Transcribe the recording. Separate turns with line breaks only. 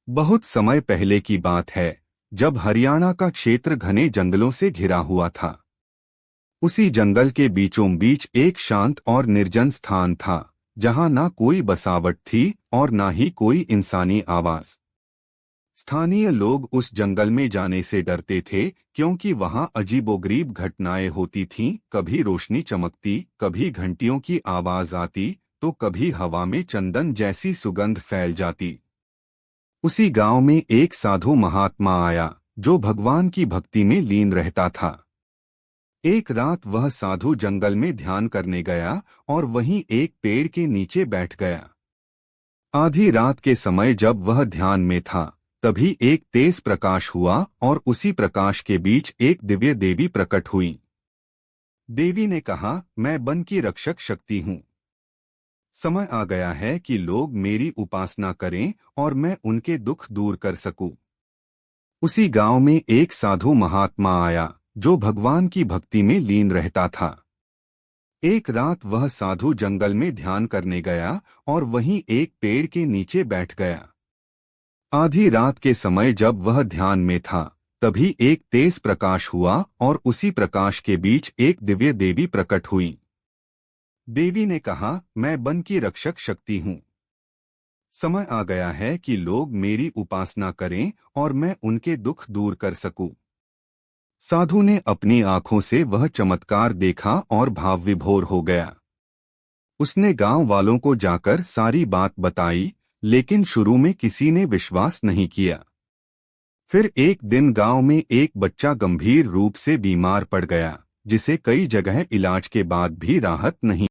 बहुत समय पहले की बात है, जब हरियाणा का क्षेत्र घने जंगलों से घिरा हुआ था। उसी जंगल के बीचों बीच एक शांत और निर्जन स्थान था, जहां ना कोई बसावट थी और ना ही कोई इंसानी आवाज। स्थानीय लोग उस जंगल में जाने से डरते थे, क्योंकि वहां अजीबोगरीब घटनाएं होती थीं। कभी रोशनी चमकती, कभी घंटियों की आवाज आती, तो कभी हवा में चंदन जैसी सुगंध फैल जाती। उसी गांव में एक साधु महात्मा आया, जो भगवान की भक्ति में लीन रहता था। एक रात वह साधु जंगल में ध्यान करने गया और वहीं एक पेड़ के नीचे बैठ गया। आधी रात के समय जब वह ध्यान में था, तभी एक तेज प्रकाश हुआ और उसी प्रकाश के बीच एक दिव्य देवी प्रकट हुई। देवी ने कहा, मैं वन की रक्षक शक्ति हूँ। समय आ गया है कि लोग मेरी उपासना करें और मैं उनके दुख दूर कर सकूं। उसी गांव में एक साधु महात्मा आया, जो भगवान की भक्ति में लीन रहता था। एक रात वह साधु जंगल में ध्यान करने गया और वहीं एक पेड़ के नीचे बैठ गया। आधी रात के समय जब वह ध्यान में था, तभी एक तेज प्रकाश हुआ और उसी प्रकाश के बीच एक दिव्य देवी प्रकट हुई। देवी ने कहा, मैं वन की रक्षक शक्ति हूँ। समय आ गया है कि लोग मेरी उपासना करें और मैं उनके दुख दूर कर सकूं। साधु ने अपनी आंखों से वह चमत्कार देखा और भाव विभोर हो गया। उसने गांव वालों को जाकर सारी बात बताई, लेकिन शुरू में किसी ने विश्वास नहीं किया। फिर एक दिन गांव में एक बच्चा गंभीर रूप से बीमार पड़ गया, जिसे कई जगह इलाज के बाद भी राहत नहीं